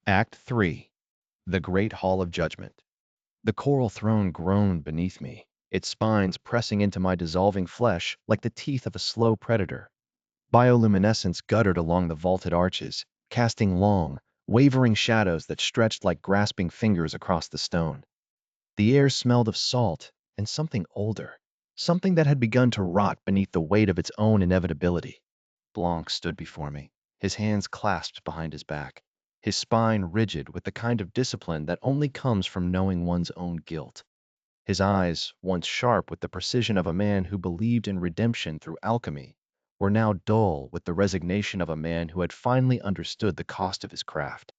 Act 3. The Great Hall of Judgment. The coral throne groaned beneath me, its spines pressing into my dissolving flesh like the teeth of a slow predator. Bioluminescence guttered along the vaulted arches, casting long, wavering shadows that stretched like grasping fingers across the stone. The air smelled of salt and something older, something that had begun to rot beneath the weight of its own inevitability. Blanc stood before me, his hands clasped behind his back, his spine rigid with the kind of discipline that only comes from knowing one's own guilt. His eyes, once sharp with the precision of a man who believed in redemption through alchemy, were now dull with the resignation of a man who had finally understood the cost of his craft.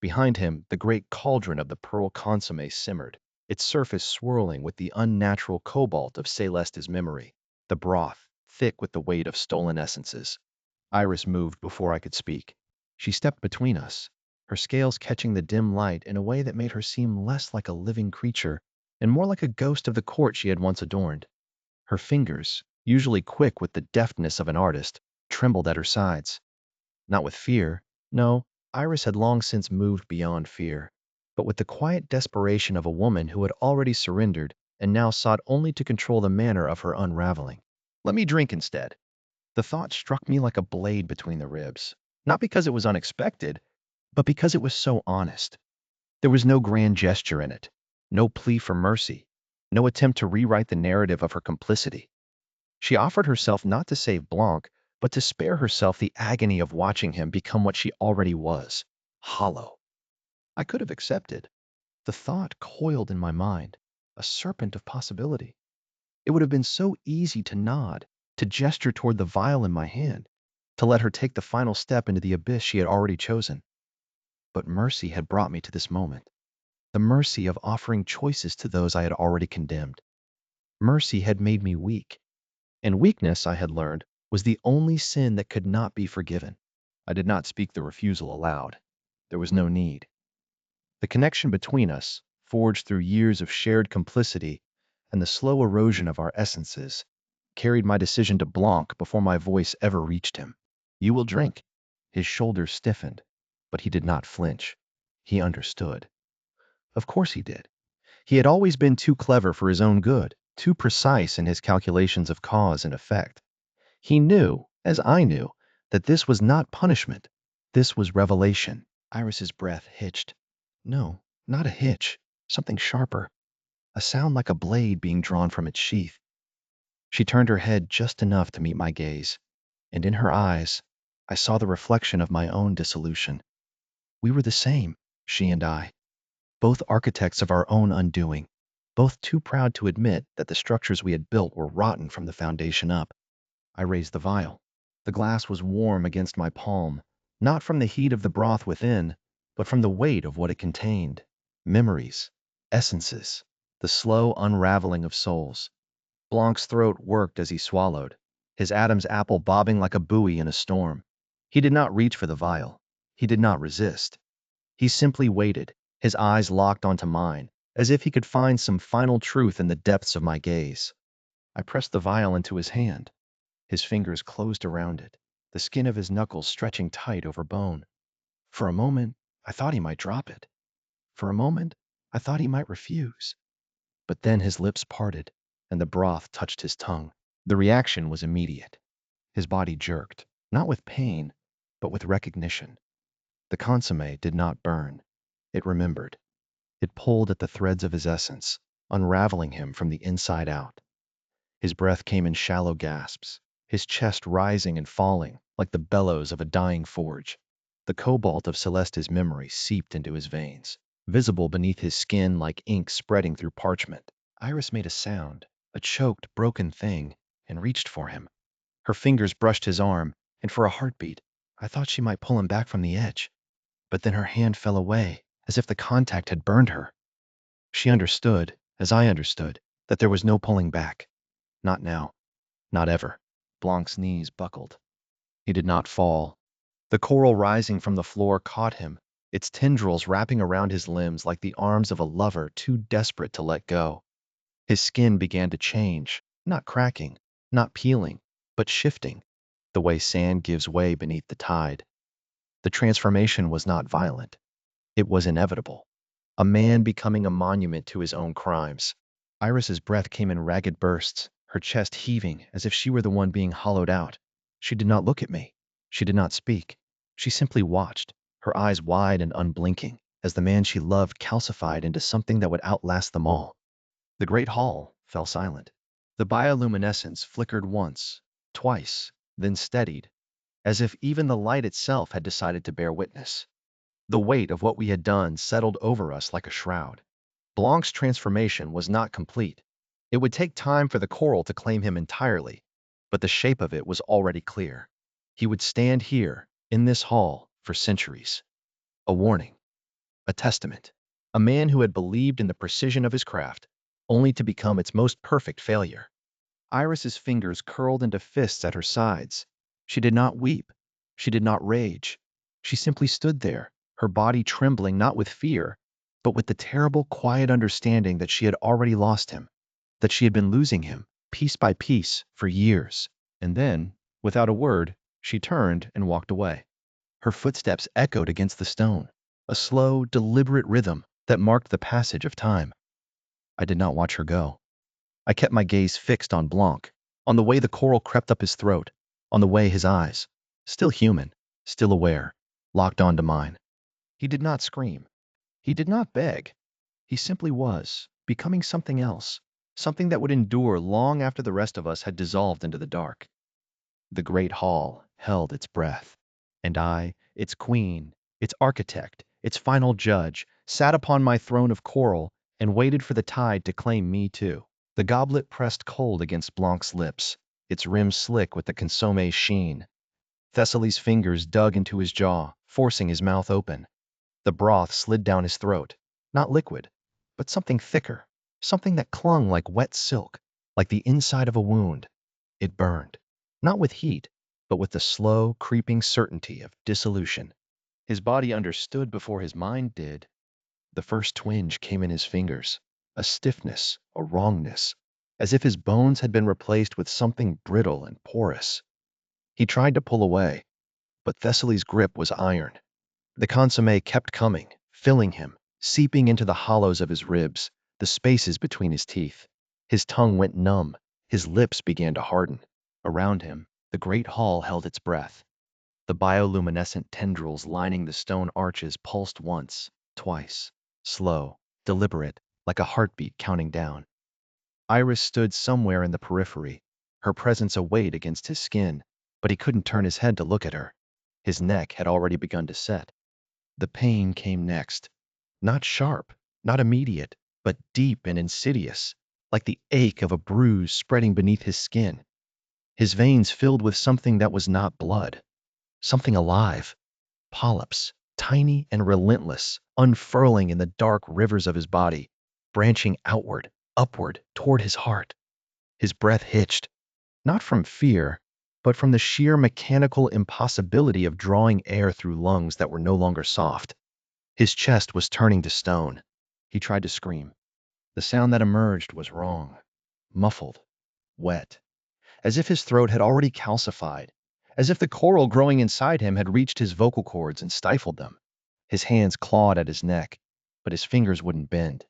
Behind him, the great cauldron of the pearl consomme simmered, its surface swirling with the unnatural cobalt of Celeste's memory, the broth thick with the weight of stolen essences. Iris moved before I could speak. She stepped between us, her scales catching the dim light in a way that made her seem less like a living creature and more like a ghost of the court she had once adorned. Her fingers, usually quick with the deftness of an artist, trembled at her sides. Not with fear, no, Iris had long since moved beyond fear, but with the quiet desperation of a woman who had already surrendered and now sought only to control the manner of her unraveling. Let me drink instead. The thought struck me like a blade between the ribs, not because it was unexpected, but because it was so honest. There was no grand gesture in it, no plea for mercy, no attempt to rewrite the narrative of her complicity. She offered herself not to save Blanc, but to spare herself the agony of watching him become what she already was, hollow. I could have accepted. The thought coiled in my mind, a serpent of possibility. It would have been so easy to nod, to gesture toward the vial in my hand, to let her take the final step into the abyss she had already chosen. But mercy had brought me to this moment, the mercy of offering choices to those I had already condemned. Mercy had made me weak, and weakness, I had learned, was the only sin that could not be forgiven. I did not speak the refusal aloud. There was no need. The connection between us, forged through years of shared complicity and the slow erosion of our essences, carried my decision to Blanc before my voice ever reached him. You will drink. His shoulders stiffened, but he did not flinch. He understood. Of course he did. He had always been too clever for his own good, too precise in his calculations of cause and effect. He knew, as I knew, that this was not punishment. This was revelation. Iris's breath hitched. No, not a hitch. Something sharper. A sound like a blade being drawn from its sheath. She turned her head just enough to meet my gaze, and in her eyes, I saw the reflection of my own dissolution. We were the same, she and I, both architects of our own undoing, both too proud to admit that the structures we had built were rotten from the foundation up. I raised the vial. The glass was warm against my palm, not from the heat of the broth within, but from the weight of what it contained. Memories, essences, the slow unraveling of souls. Blanc's throat worked as he swallowed, his Adam's apple bobbing like a buoy in a storm. He did not reach for the vial. He did not resist. He simply waited, his eyes locked onto mine, as if he could find some final truth in the depths of my gaze. I pressed the vial into his hand. His fingers closed around it, the skin of his knuckles stretching tight over bone. For a moment, I thought he might drop it. For a moment, I thought he might refuse. But then his lips parted, and the broth touched his tongue. The reaction was immediate. His body jerked, not with pain, but with recognition. The consomme did not burn. It remembered. It pulled at the threads of his essence, unraveling him from the inside out. His breath came in shallow gasps, his chest rising and falling like the bellows of a dying forge. The cobalt of Celeste's memory seeped into his veins, visible beneath his skin like ink spreading through parchment. Iris made a sound, a choked, broken thing, and reached for him. Her fingers brushed his arm, and for a heartbeat, I thought she might pull him back from the edge. But then her hand fell away, as if the contact had burned her. She understood, as I understood, that there was no pulling back. Not now. Not ever. Blanc's knees buckled. He did not fall. The coral rising from the floor caught him, its tendrils wrapping around his limbs like the arms of a lover too desperate to let go. His skin began to change, not cracking, not peeling, but shifting, the way sand gives way beneath the tide. The transformation was not violent. It was inevitable. A man becoming a monument to his own crimes. Iris's breath came in ragged bursts, her chest heaving as if she were the one being hollowed out. She did not look at me. She did not speak. She simply watched, her eyes wide and unblinking, as the man she loved calcified into something that would outlast them all. The great hall fell silent. The bioluminescence flickered once, twice, then steadied, as if even the light itself had decided to bear witness. The weight of what we had done settled over us like a shroud. Blanc's transformation was not complete. It would take time for the coral to claim him entirely, but the shape of it was already clear. He would stand here, in this hall, for centuries. A warning, a testament, a man who had believed in the precision of his craft, only to become its most perfect failure. Iris's fingers curled into fists at her sides. She did not weep. She did not rage. She simply stood there, her body trembling not with fear, but with the terrible, quiet understanding that she had already lost him, that she had been losing him, piece by piece, for years. And then, without a word, she turned and walked away. Her footsteps echoed against the stone, a slow, deliberate rhythm that marked the passage of time. I did not watch her go. I kept my gaze fixed on Blanc, on the way the coral crept up his throat, on the way his eyes, still human, still aware, locked onto mine. He did not scream. He did not beg. He simply was, becoming something else, something that would endure long after the rest of us had dissolved into the dark. The great hall held its breath, and I, its queen, its architect, its final judge, sat upon my throne of coral and waited for the tide to claim me too. The goblet pressed cold against Blanc's lips, its rim slick with the consommé sheen. Thessaly's fingers dug into his jaw, forcing his mouth open. The broth slid down his throat, not liquid, but something thicker, something that clung like wet silk, like the inside of a wound. It burned, not with heat, but with the slow, creeping certainty of dissolution. His body understood before his mind did. The first twinge came in his fingers, a stiffness, a wrongness, as if his bones had been replaced with something brittle and porous. He tried to pull away, but Thessaly's grip was iron. The consommé kept coming, filling him, seeping into the hollows of his ribs, the spaces between his teeth. His tongue went numb, his lips began to harden. Around him, the great hall held its breath. The bioluminescent tendrils lining the stone arches pulsed once, twice, slow, deliberate, like a heartbeat counting down. Iris stood somewhere in the periphery, her presence a weight against his skin, but he couldn't turn his head to look at her. His neck had already begun to set. The pain came next. Not sharp, not immediate, but deep and insidious, like the ache of a bruise spreading beneath his skin. His veins filled with something that was not blood, something alive. Polyps, tiny and relentless, unfurling in the dark rivers of his body, branching outward, upward, toward his heart. His breath hitched, not from fear, but from the sheer mechanical impossibility of drawing air through lungs that were no longer soft. His chest was turning to stone. He tried to scream. The sound that emerged was wrong, muffled, wet, as if his throat had already calcified, as if the coral growing inside him had reached his vocal cords and stifled them. His hands clawed at his neck, but his fingers wouldn't bend.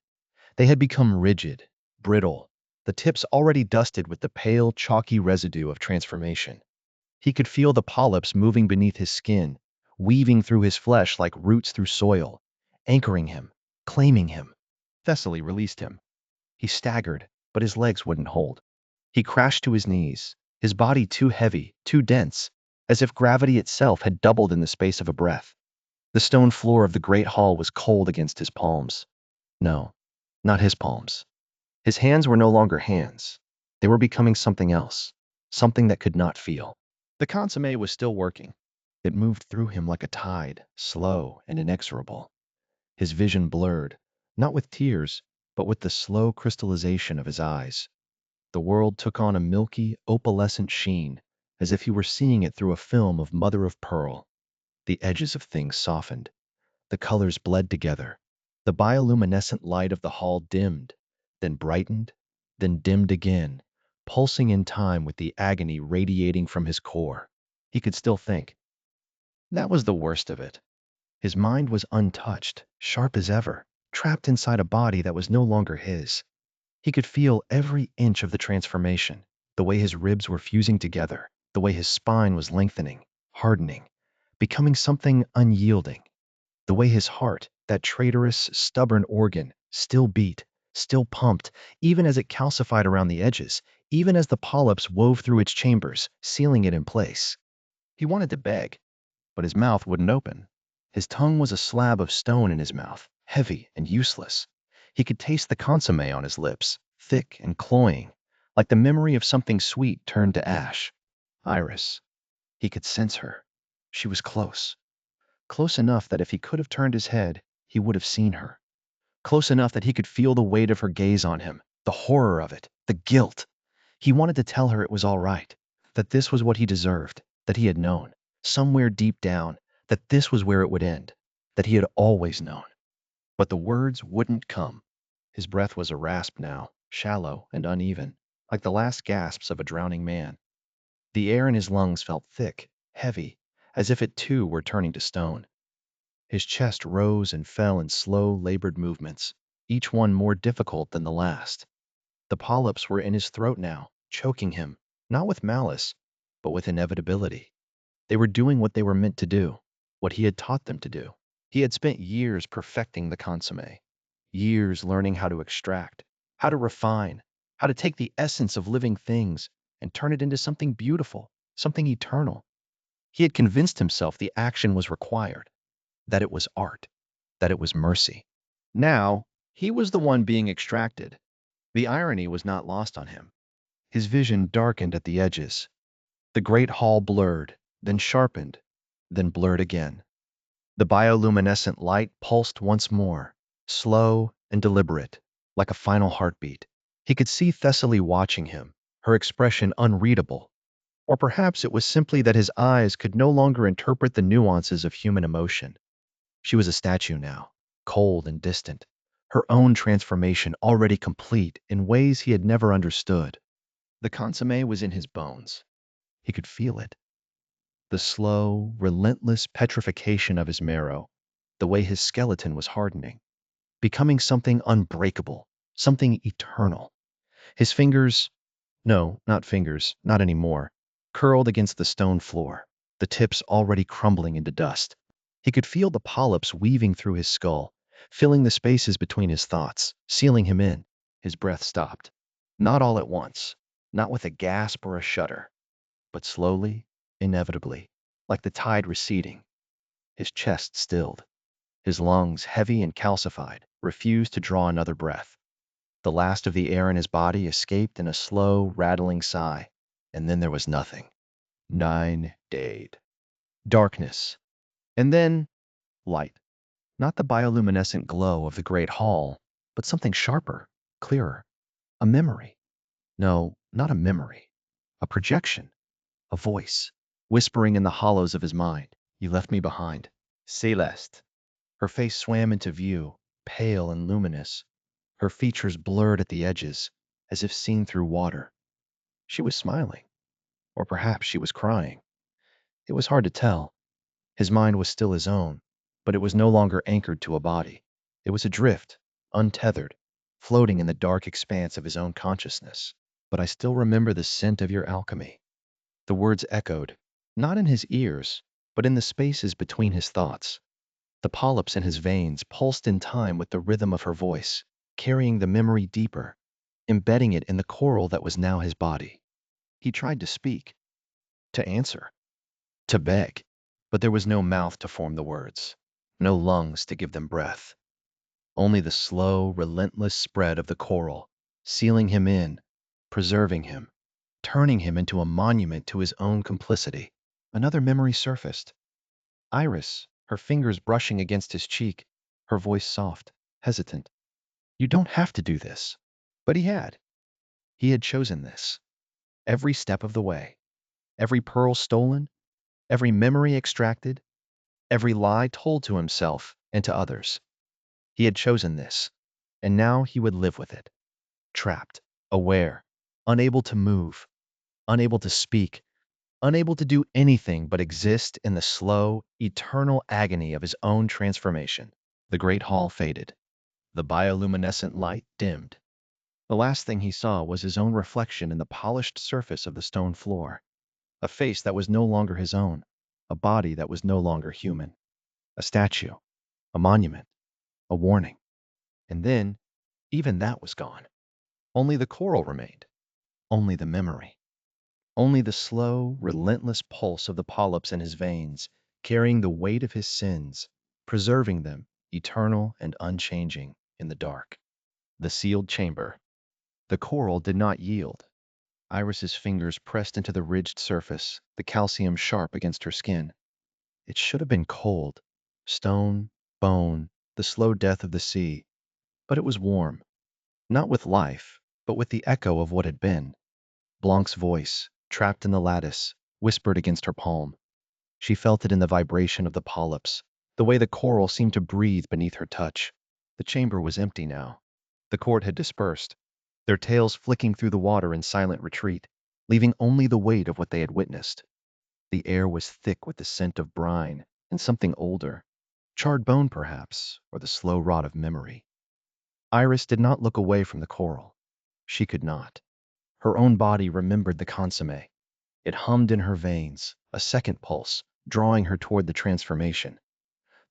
They had become rigid, brittle, the tips already dusted with the pale, chalky residue of transformation. He could feel the polyps moving beneath his skin, weaving through his flesh like roots through soil, anchoring him, claiming him. Thessaly released him. He staggered, but his legs wouldn't hold. He crashed to his knees, his body too heavy, too dense, as if gravity itself had doubled in the space of a breath. The stone floor of the great hall was cold against his palms. No, not his palms. His hands were no longer hands. They were becoming something else, something that could not feel. The consommé was still working. It moved through him like a tide, slow and inexorable. His vision blurred, not with tears, but with the slow crystallization of his eyes. The world took on a milky, opalescent sheen, as if he were seeing it through a film of mother of pearl. The edges of things softened. The colors bled together. The bioluminescent light of the hall dimmed, then brightened, then dimmed again, pulsing in time with the agony radiating from his core. He could still think. That was the worst of it. His mind was untouched, sharp as ever, trapped inside a body that was no longer his. He could feel every inch of the transformation, the way his ribs were fusing together, the way his spine was lengthening, hardening, becoming something unyielding, the way his heart, that traitorous, stubborn organ, still beat, still pumped, even as it calcified around the edges, even as the polyps wove through its chambers, sealing it in place. He wanted to beg, but his mouth wouldn't open. His tongue was a slab of stone in his mouth, heavy and useless. He could taste the consomme on his lips, thick and cloying, like the memory of something sweet turned to ash. Iris. He could sense her. She was close. Close enough that if he could have turned his head, he would have seen her. Close enough that he could feel the weight of her gaze on him, the horror of it, the guilt. He wanted to tell her it was all right, that this was what he deserved, that he had known, somewhere deep down, that this was where it would end, that he had always known. But the words wouldn't come. His breath was a rasp now, shallow and uneven, like the last gasps of a drowning man. The air in his lungs felt thick, heavy, as if it too were turning to stone. His chest rose and fell in slow, labored movements, each one more difficult than the last. The polyps were in his throat now, choking him, not with malice, but with inevitability. They were doing what they were meant to do, what he had taught them to do. He had spent years perfecting the consomme, years learning how to extract, how to refine, how to take the essence of living things and turn it into something beautiful, something eternal. He had convinced himself the action was required, that it was art, that it was mercy. Now, he was the one being extracted. The irony was not lost on him. His vision darkened at the edges. The great hall blurred, then sharpened, then blurred again. The bioluminescent light pulsed once more, slow and deliberate, like a final heartbeat. He could see Thessaly watching him, her expression unreadable. Or perhaps it was simply that his eyes could no longer interpret the nuances of human emotion. She was a statue now, cold and distant, her own transformation already complete in ways he had never understood. The consomme was in his bones. He could feel it. The slow, relentless petrification of his marrow, the way his skeleton was hardening, becoming something unbreakable, something eternal. His fingers, no, not fingers, not anymore, curled against the stone floor, the tips already crumbling into dust. He could feel the polyps weaving through his skull, filling the spaces between his thoughts, sealing him in. His breath stopped. Not all at once, not with a gasp or a shudder, but slowly, inevitably, like the tide receding. His chest stilled. His lungs, heavy and calcified, refused to draw another breath. The last of the air in his body escaped in a slow, rattling sigh, and then there was nothing. 9 days. Darkness. And then light. Not the bioluminescent glow of the great hall, but something sharper, clearer. A memory. No, not a memory. A projection. A voice, whispering in the hollows of his mind. You left me behind. Celeste. Her face swam into view, pale and luminous, her features blurred at the edges, as if seen through water. She was smiling, or perhaps she was crying. It was hard to tell. His mind was still his own, but it was no longer anchored to a body. It was adrift, untethered, floating in the dark expanse of his own consciousness. But I still remember the scent of your alchemy. The words echoed, not in his ears, but in the spaces between his thoughts. The polyps in his veins pulsed in time with the rhythm of her voice, carrying the memory deeper, embedding it in the coral that was now his body. He tried to speak, to answer, to beg, but there was no mouth to form the words, no lungs to give them breath. Only the slow, relentless spread of the coral, sealing him in, preserving him, turning him into a monument to his own complicity. Another memory surfaced. Iris, her fingers brushing against his cheek, her voice soft, hesitant. You don't have to do this. But he had. He had chosen this. Every step of the way. Every pearl stolen, every memory extracted, every lie told to himself and to others. He had chosen this, and now he would live with it. Trapped, aware, unable to move, unable to speak, unable to do anything but exist in the slow, eternal agony of his own transformation. The great hall faded. The bioluminescent light dimmed. The last thing he saw was his own reflection in the polished surface of the stone floor. A face that was no longer his own. A body that was no longer human. A statue. A monument. A warning. And then, even that was gone. Only the coral remained. Only the memory. Only the slow, relentless pulse of the polyps in his veins, carrying the weight of his sins, preserving them, eternal and unchanging, in the dark. The sealed chamber. The coral did not yield. Iris's fingers pressed into the ridged surface, the calcium sharp against her skin. It should have been cold. Stone, bone, the slow death of the sea. But it was warm. Not with life, but with the echo of what had been. Blanc's voice, trapped in the lattice, whispered against her palm. She felt it in the vibration of the polyps, the way the coral seemed to breathe beneath her touch. The chamber was empty now. The court had dispersed, their tails flicking through the water in silent retreat, leaving only the weight of what they had witnessed. The air was thick with the scent of brine and something older, charred bone perhaps, or the slow rot of memory. Iris did not look away from the coral. She could not. Her own body remembered the consomme. It hummed in her veins, a second pulse, drawing her toward the transformation.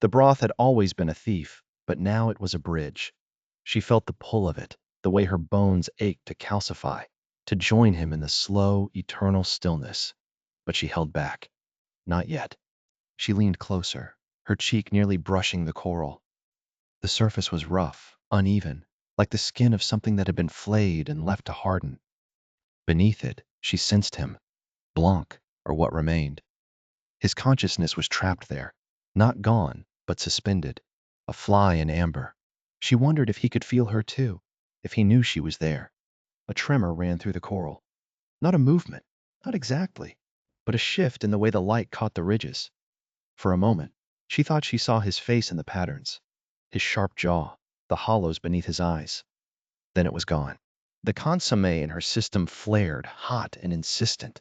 The broth had always been a thief, but now it was a bridge. She felt the pull of it, the way her bones ached to calcify, to join him in the slow, eternal stillness. But she held back. Not yet. She leaned closer, her cheek nearly brushing the coral. The surface was rough, uneven, like the skin of something that had been flayed and left to harden. Beneath it, she sensed him, Blanc, or what remained. His consciousness was trapped there, not gone, but suspended, a fly in amber. She wondered if he could feel her too, if he knew she was there. A tremor ran through the coral. Not a movement, not exactly, but a shift in the way the light caught the ridges. For a moment, she thought she saw his face in the patterns, his sharp jaw, the hollows beneath his eyes. Then it was gone. The consomme in her system flared, hot and insistent.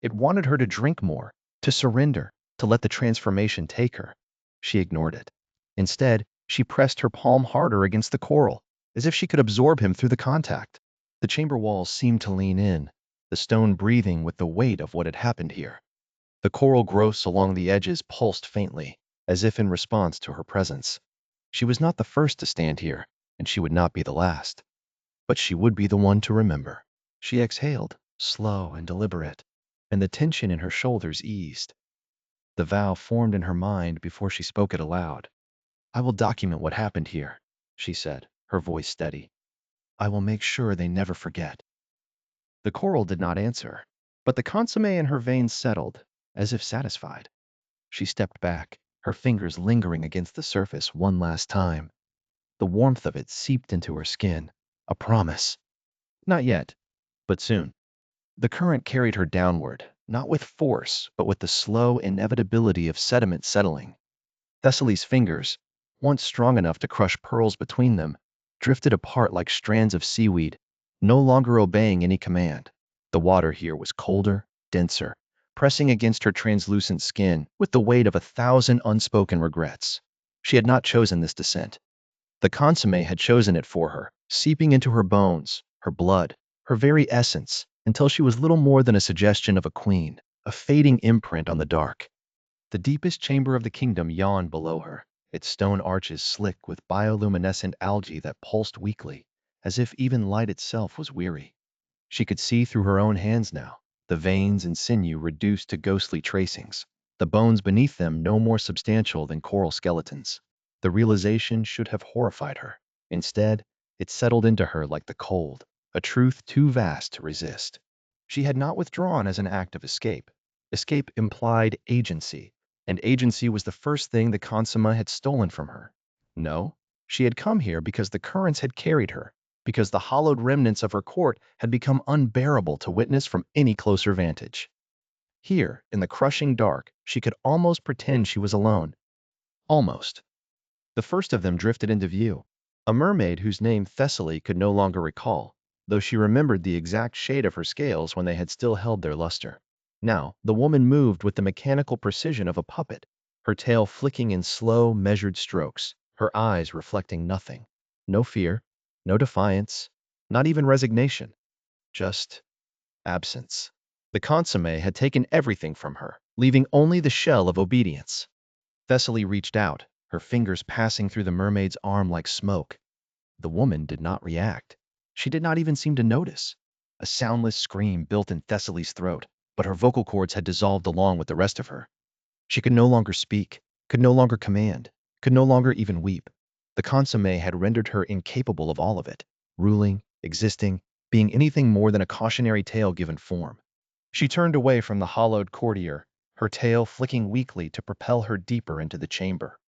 It wanted her to drink more, to surrender, to let the transformation take her. She ignored it. Instead, she pressed her palm harder against the coral, as if she could absorb him through the contact. The chamber walls seemed to lean in, the stone breathing with the weight of what had happened here. The coral growths along the edges pulsed faintly, as if in response to her presence. She was not the first to stand here, and she would not be the last. But she would be the one to remember. She exhaled, slow and deliberate, and the tension in her shoulders eased. The vow formed in her mind before she spoke it aloud. I will document what happened here, she said, her voice steady. I will make sure they never forget. The coral did not answer, but the consomme in her veins settled, as if satisfied. She stepped back, her fingers lingering against the surface one last time. The warmth of it seeped into her skin, a promise. Not yet, but soon. The current carried her downward, not with force, but with the slow inevitability of sediment settling. Thessaly's fingers, once strong enough to crush pearls between them, drifted apart like strands of seaweed, no longer obeying any command. The water here was colder, denser, pressing against her translucent skin with the weight of 1,000 unspoken regrets. She had not chosen this descent. The consomme had chosen it for her, seeping into her bones, her blood, her very essence, until she was little more than a suggestion of a queen, a fading imprint on the dark. The deepest chamber of the kingdom yawned below her, its stone arches slick with bioluminescent algae that pulsed weakly, as if even light itself was weary. She could see through her own hands now, the veins and sinew reduced to ghostly tracings, the bones beneath them no more substantial than coral skeletons. The realization should have horrified her. Instead, it settled into her like the cold, a truth too vast to resist. She had not withdrawn as an act of escape. Escape implied agency, and agency was the first thing the consummate had stolen from her. No, she had come here because the currents had carried her, because the hollowed remnants of her court had become unbearable to witness from any closer vantage. Here, in the crushing dark, she could almost pretend she was alone. Almost. The first of them drifted into view, a mermaid whose name Thessaly could no longer recall, though she remembered the exact shade of her scales when they had still held their luster. Now, the woman moved with the mechanical precision of a puppet, her tail flicking in slow, measured strokes, her eyes reflecting nothing. No fear, no defiance, not even resignation, just absence. The consommé had taken everything from her, leaving only the shell of obedience. Thessaly reached out, her fingers passing through the mermaid's arm like smoke. The woman did not react. She did not even seem to notice. A soundless scream built in Thessaly's throat, but her vocal cords had dissolved along with the rest of her. She could no longer speak, could no longer command, could no longer even weep. The consommé had rendered her incapable of all of it, ruling, existing, being anything more than a cautionary tale given form. She turned away from the hollowed courtier, her tail flicking weakly to propel her deeper into the chamber.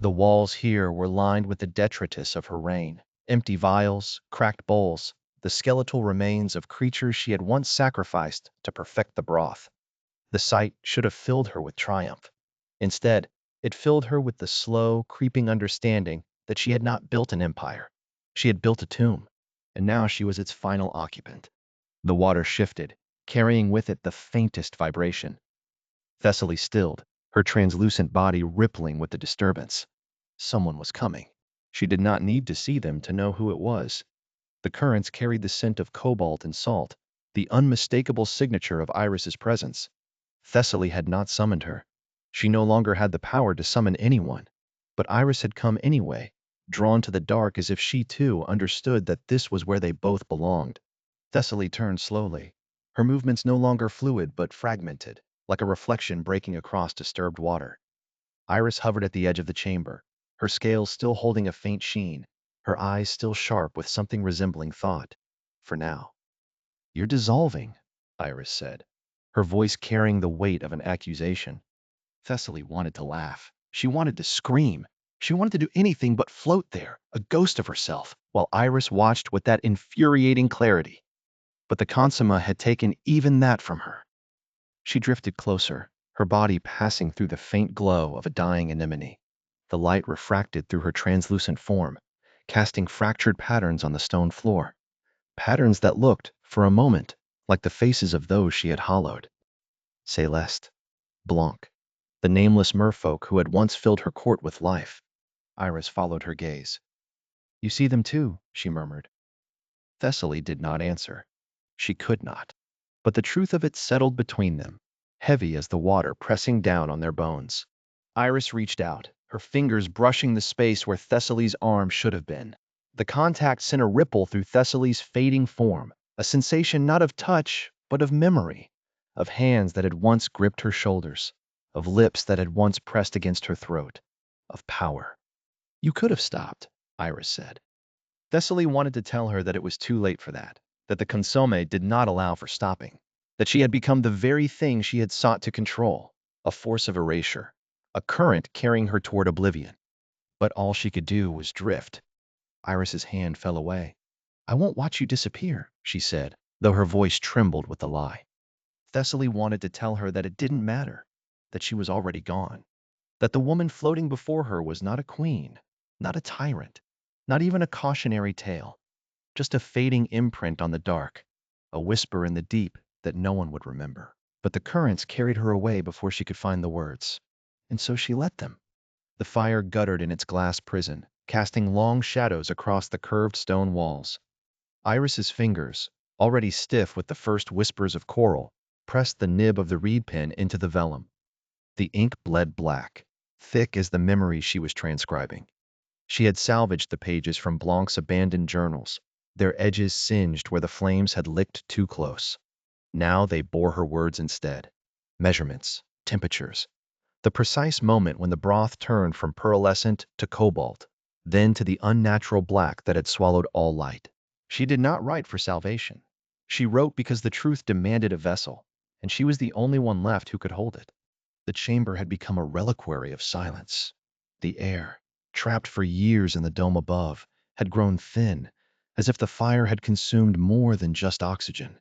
The walls here were lined with the detritus of her reign, empty vials, cracked bowls, the skeletal remains of creatures she had once sacrificed to perfect the broth. The sight should have filled her with triumph. Instead, it filled her with the slow, creeping understanding that she had not built an empire. She had built a tomb, and now she was its final occupant. The water shifted, carrying with it the faintest vibration. Thessaly stilled, her translucent body rippling with the disturbance. Someone was coming. She did not need to see them to know who it was. The currents carried the scent of cobalt and salt, the unmistakable signature of Iris's presence. Thessaly had not summoned her. She no longer had the power to summon anyone. But Iris had come anyway, drawn to the dark as if she too understood that this was where they both belonged. Thessaly turned slowly, her movements no longer fluid but fragmented, like a reflection breaking across disturbed water. Iris hovered at the edge of the chamber, her scales still holding a faint sheen, her eyes still sharp with something resembling thought. For now. You're dissolving, Iris said, her voice carrying the weight of an accusation. Thessaly wanted to laugh. She wanted to scream. She wanted to do anything but float there, a ghost of herself, while Iris watched with that infuriating clarity. But the consummate had taken even that from her. She drifted closer, her body passing through the faint glow of a dying anemone. The light refracted through her translucent form, casting fractured patterns on the stone floor. Patterns that looked, for a moment, like the faces of those she had hollowed. Celeste, Blanc, the nameless merfolk who had once filled her court with life. Iris followed her gaze. You see them too, she murmured. Thessaly did not answer. She could not. But the truth of it settled between them, heavy as the water pressing down on their bones. Iris reached out, her fingers brushing the space where Thessaly's arm should have been. The contact sent a ripple through Thessaly's fading form, a sensation not of touch, but of memory, of hands that had once gripped her shoulders, of lips that had once pressed against her throat, of power. You could have stopped, Iris said. Thessaly wanted to tell her that it was too late for that the consomme did not allow for stopping, that she had become the very thing she had sought to control, a force of erasure, a current carrying her toward oblivion. But all she could do was drift. Iris's hand fell away. I won't watch you disappear, she said, though her voice trembled with the lie. Thessaly wanted to tell her that it didn't matter, that she was already gone, that the woman floating before her was not a queen, not a tyrant, not even a cautionary tale, just a fading imprint on the dark, a whisper in the deep that no one would remember. But the currents carried her away before she could find the words, and so she let them. The fire guttered in its glass prison, casting long shadows across the curved stone walls. Iris's fingers, already stiff with the first whispers of coral, pressed the nib of the reed pen into the vellum. The ink bled black, thick as the memories she was transcribing. She had salvaged the pages from Blanc's abandoned journals, their edges singed where the flames had licked too close. Now they bore her words instead. Measurements, temperatures, the precise moment when the broth turned from pearlescent to cobalt, then to the unnatural black that had swallowed all light. She did not write for salvation. She wrote because the truth demanded a vessel, and she was the only one left who could hold it. The chamber had become a reliquary of silence. The air, trapped for years in the dome above, had grown thin, as if the fire had consumed more than just oxygen.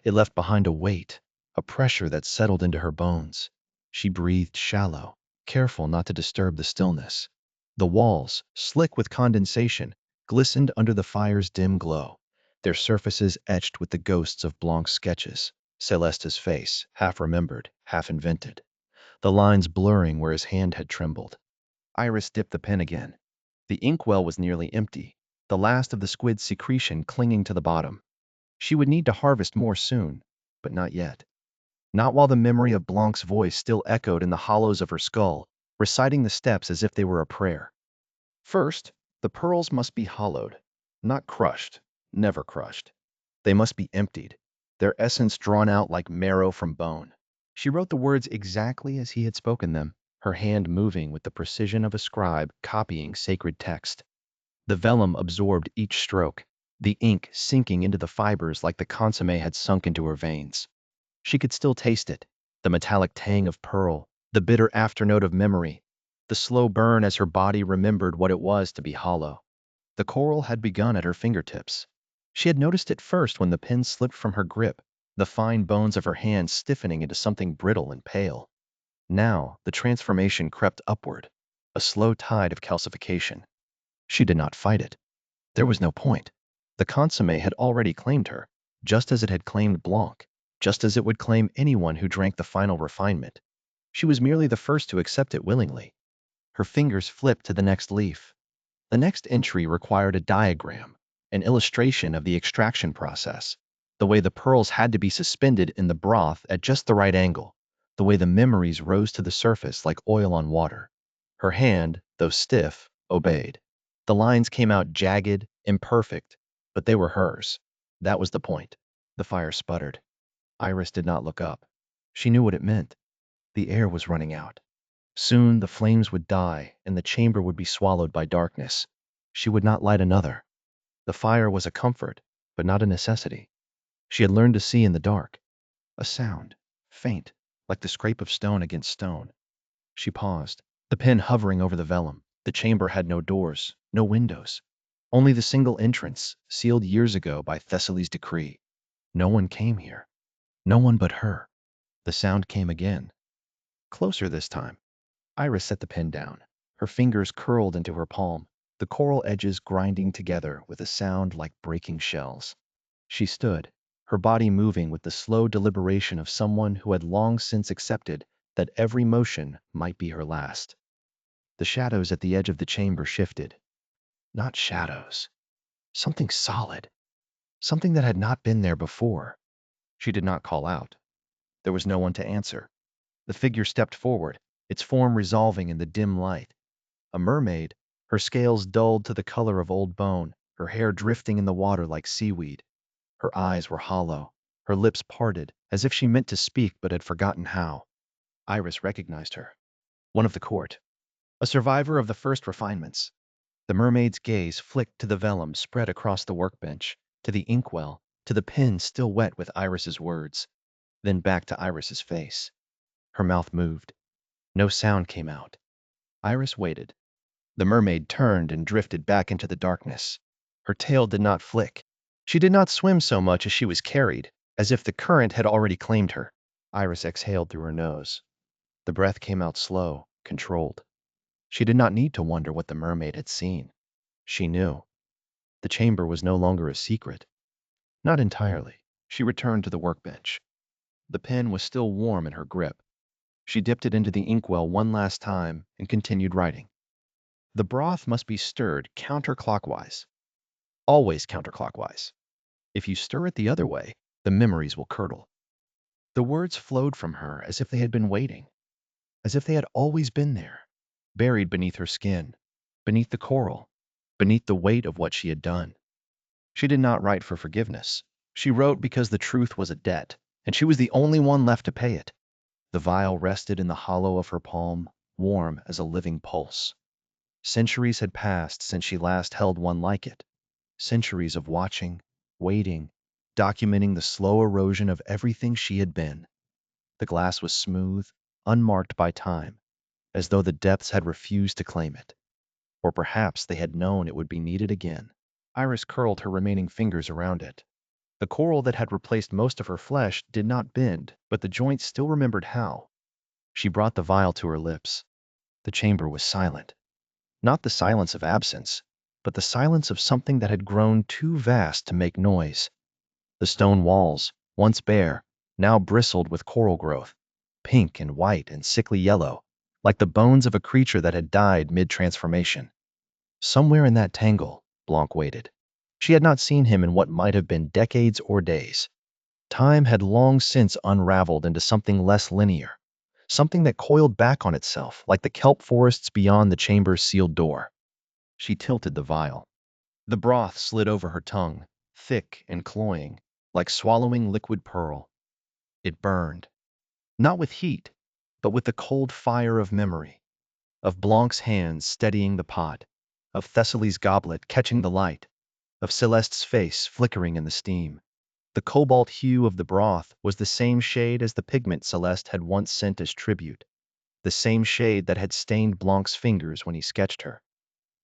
It left behind a weight, a pressure that settled into her bones. She breathed shallow, careful not to disturb the stillness. The walls, slick with condensation, glistened under the fire's dim glow, their surfaces etched with the ghosts of Blanc's sketches. Celeste's face, half remembered, half invented, the lines blurring where his hand had trembled. Iris dipped the pen again. The inkwell was nearly empty, the last of the squid's secretion clinging to the bottom. She would need to harvest more soon, but not yet. Not while the memory of Blanc's voice still echoed in the hollows of her skull, reciting the steps as if they were a prayer. First, the pearls must be hollowed, not crushed, never crushed. They must be emptied, their essence drawn out like marrow from bone. She wrote the words exactly as he had spoken them, her hand moving with the precision of a scribe copying sacred text. The vellum absorbed each stroke, the ink sinking into the fibers like the consomme had sunk into her veins. She could still taste it, the metallic tang of pearl, the bitter afternote of memory, the slow burn as her body remembered what it was to be hollow. The coral had begun at her fingertips. She had noticed it first when the pen slipped from her grip, the fine bones of her hand stiffening into something brittle and pale. Now, the transformation crept upward, a slow tide of calcification. She did not fight it. There was no point. The consomme had already claimed her, just as it had claimed Blanc, just as it would claim anyone who drank the final refinement. She was merely the first to accept it willingly. Her fingers flipped to the next leaf. The next entry required a diagram, an illustration of the extraction process, the way the pearls had to be suspended in the broth at just the right angle, the way the memories rose to the surface like oil on water. Her hand, though stiff, obeyed. The lines came out jagged, imperfect, but they were hers. That was the point. The fire sputtered. Iris did not look up. She knew what it meant. The air was running out. Soon the flames would die, and the chamber would be swallowed by darkness. She would not light another. The fire was a comfort, but not a necessity. She had learned to see in the dark. A sound, faint, like the scrape of stone against stone. She paused, the pen hovering over the vellum. The chamber had no doors, no windows. Only the single entrance, sealed years ago by Thessaly's decree. No one came here. No one but her. The sound came again. Closer this time. Iris set the pen down. Her fingers curled into her palm, the coral edges grinding together with a sound like breaking shells. She stood, her body moving with the slow deliberation of someone who had long since accepted that every motion might be her last. The shadows at the edge of the chamber shifted. Not shadows. Something solid. Something that had not been there before. She did not call out. There was no one to answer. The figure stepped forward, its form resolving in the dim light. A mermaid, her scales dulled to the color of old bone, her hair drifting in the water like seaweed. Her eyes were hollow, her lips parted, as if she meant to speak but had forgotten how. Iris recognized her. One of the court. A survivor of the first refinements. The mermaid's gaze flicked to the vellum spread across the workbench, to the inkwell, to the pen still wet with Iris's words, then back to Iris's face. Her mouth moved. No sound came out. Iris waited. The mermaid turned and drifted back into the darkness. Her tail did not flick. She did not swim so much as she was carried, as if the current had already claimed her. Iris exhaled through her nose. The breath came out slow, controlled. She did not need to wonder what the mermaid had seen. She knew. The chamber was no longer a secret. Not entirely. She returned to the workbench. The pen was still warm in her grip. She dipped it into the inkwell one last time and continued writing. The broth must be stirred counterclockwise. Always counterclockwise. If you stir it the other way, the memories will curdle. The words flowed from her as if they had been waiting, as if they had always been there, buried beneath her skin, beneath the coral, beneath the weight of what she had done. She did not write for forgiveness. She wrote because the truth was a debt, and she was the only one left to pay it. The vial rested in the hollow of her palm, warm as a living pulse. Centuries had passed since she last held one like it. Centuries of watching, waiting, documenting the slow erosion of everything she had been. The glass was smooth, unmarked by time, as though the depths had refused to claim it. Or perhaps they had known it would be needed again. Iris curled her remaining fingers around it. The coral that had replaced most of her flesh did not bend, but the joints still remembered how. She brought the vial to her lips. The chamber was silent. Not the silence of absence, but the silence of something that had grown too vast to make noise. The stone walls, once bare, now bristled with coral growth, pink and white and sickly yellow, like the bones of a creature that had died mid-transformation. Somewhere in that tangle, Blanc waited. She had not seen him in what might have been decades or days. Time had long since unraveled into something less linear, something that coiled back on itself like the kelp forests beyond the chamber's sealed door. She tilted the vial. The broth slid over her tongue, thick and cloying, like swallowing liquid pearl. It burned, not with heat, but with the cold fire of memory, of Blanc's hands steadying the pot, of Thessaly's goblet catching the light, of Celeste's face flickering in the steam. The cobalt hue of the broth was the same shade as the pigment Celeste had once sent as tribute, the same shade that had stained Blanc's fingers when he sketched her,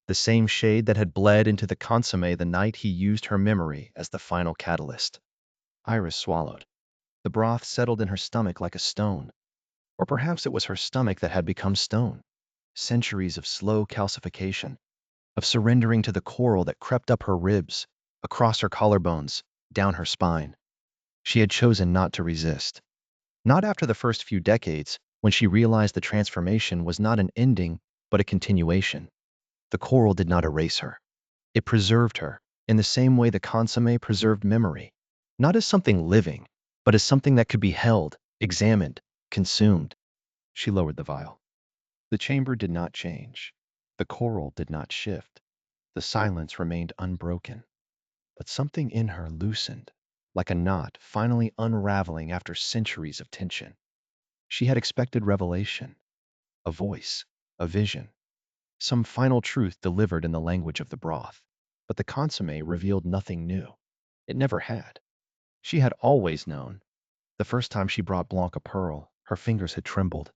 the same shade that had bled into the consommé the night he used her memory as the final catalyst. Iris swallowed. The broth settled in her stomach like a stone. Or perhaps it was her stomach that had become stone. Centuries of slow calcification, of surrendering to the coral that crept up her ribs, across her collarbones, down her spine. She had chosen not to resist. Not after the first few decades, when she realized the transformation was not an ending, but a continuation. The coral did not erase her. It preserved her, in the same way the consommé preserved memory. Not as something living, but as something that could be held, examined, consumed. She lowered the vial. The chamber did not change. The coral did not shift. The silence remained unbroken. But something in her loosened, like a knot finally unraveling after centuries of tension. She had expected revelation, a voice, a vision, some final truth delivered in the language of the broth. But the consommé revealed nothing new. It never had. She had always known. The first time she brought Blanc a pearl, her fingers had trembled,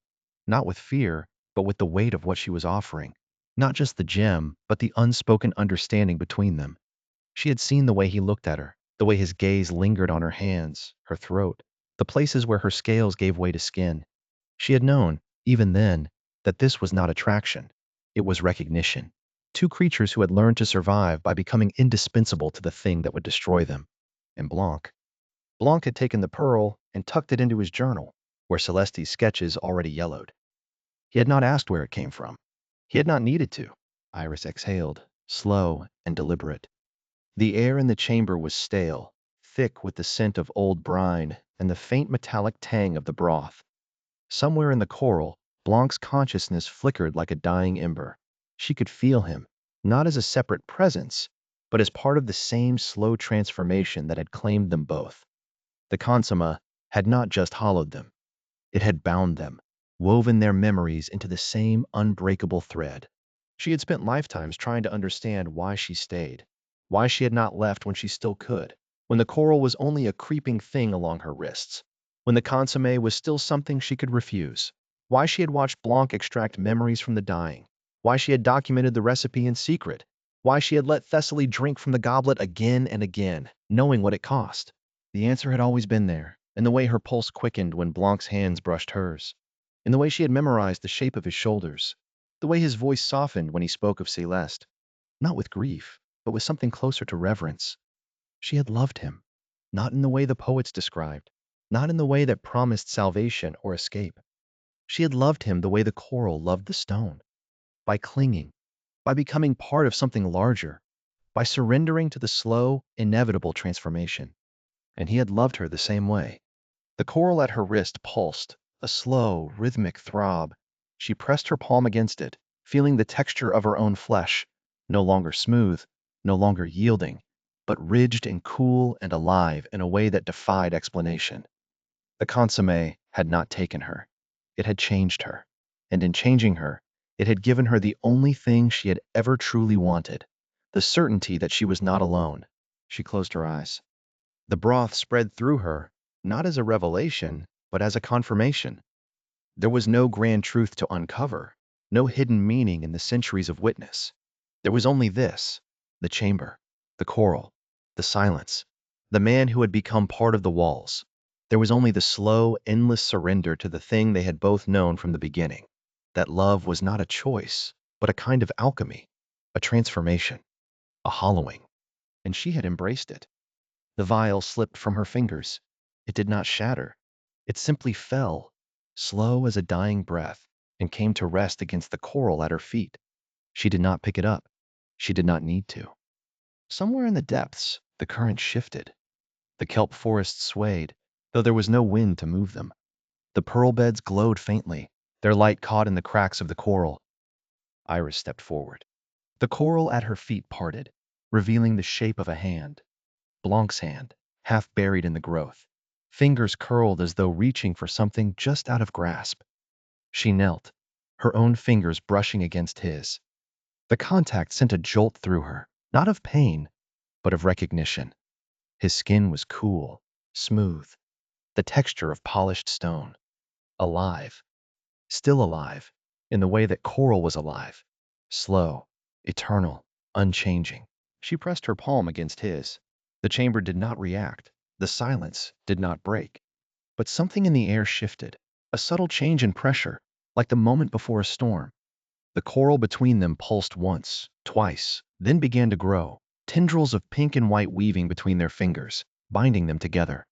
not with fear, but with the weight of what she was offering. Not just the gem, but the unspoken understanding between them. She had seen the way he looked at her, the way his gaze lingered on her hands, her throat, the places where her scales gave way to skin. She had known, even then, that this was not attraction. It was recognition. Two creatures who had learned to survive by becoming indispensable to the thing that would destroy them. And Blanc had taken the pearl and tucked it into his journal, where Celeste's sketches already yellowed. He had not asked where it came from. He had not needed to. Iris exhaled, slow and deliberate. The air in the chamber was stale, thick with the scent of old brine and the faint metallic tang of the broth. Somewhere in the coral, Blanc's consciousness flickered like a dying ember. She could feel him, not as a separate presence, but as part of the same slow transformation that had claimed them both. The consommé had not just hollowed them. It had bound them, woven their memories into the same unbreakable thread. She had spent lifetimes trying to understand why she stayed, why she had not left when she still could, when the coral was only a creeping thing along her wrists, when the consommé was still something she could refuse, why she had watched Blanc extract memories from the dying, why she had documented the recipe in secret, why she had let Thessaly drink from the goblet again and again, knowing what it cost. The answer had always been there, in the way her pulse quickened when Blanc's hands brushed hers, in the way she had memorized the shape of his shoulders, the way his voice softened when he spoke of Celeste, not with grief, but with something closer to reverence. She had loved him, not in the way the poets described, not in the way that promised salvation or escape. She had loved him the way the coral loved the stone, by clinging, by becoming part of something larger, by surrendering to the slow, inevitable transformation. And he had loved her the same way. The coral at her wrist pulsed, a slow, rhythmic throb. She pressed her palm against it, feeling the texture of her own flesh, no longer smooth, no longer yielding, but ridged and cool and alive in a way that defied explanation. The consommé had not taken her. It had changed her. And in changing her, it had given her the only thing she had ever truly wanted, the certainty that she was not alone. She closed her eyes. The broth spread through her, not as a revelation, but as a confirmation. There was no grand truth to uncover, no hidden meaning in the centuries of witness. There was only this: the chamber, the coral, the silence, the man who had become part of the walls. There was only the slow, endless surrender to the thing they had both known from the beginning, that love was not a choice, but a kind of alchemy, a transformation, a hollowing. And she had embraced it. The vial slipped from her fingers. It did not shatter. It simply fell, slow as a dying breath, and came to rest against the coral at her feet. She did not pick it up. She did not need to. Somewhere in the depths, the current shifted. The kelp forests swayed, though there was no wind to move them. The pearl beds glowed faintly, their light caught in the cracks of the coral. Iris stepped forward. The coral at her feet parted, revealing the shape of a hand. Blanc's hand, half buried in the growth. Fingers curled as though reaching for something just out of grasp. She knelt, her own fingers brushing against his. The contact sent a jolt through her, not of pain, but of recognition. His skin was cool, smooth, the texture of polished stone. Alive. Still alive, in the way that coral was alive. Slow, eternal, unchanging. She pressed her palm against his. The chamber did not react. The silence did not break. But something in the air shifted, a subtle change in pressure, like the moment before a storm. The coral between them pulsed once, twice, then began to grow, tendrils of pink and white weaving between their fingers, binding them together.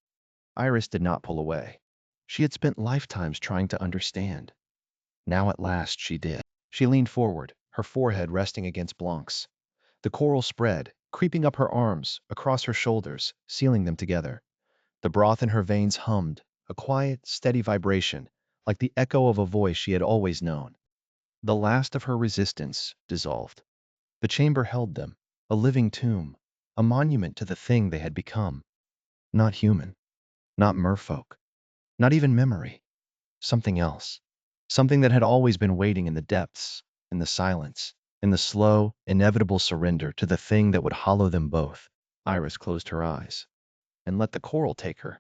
Iris did not pull away. She had spent lifetimes trying to understand. Now at last she did. She leaned forward, her forehead resting against Blanc's. The coral spread, creeping up her arms, across her shoulders, sealing them together. The broth in her veins hummed, a quiet, steady vibration, like the echo of a voice she had always known. The last of her resistance dissolved. The chamber held them, a living tomb, a monument to the thing they had become. Not human, not merfolk, not even memory. Something else. Something that had always been waiting in the depths, in the silence, in the slow, inevitable surrender to the thing that would hollow them both. Iris closed her eyes and let the coral take her.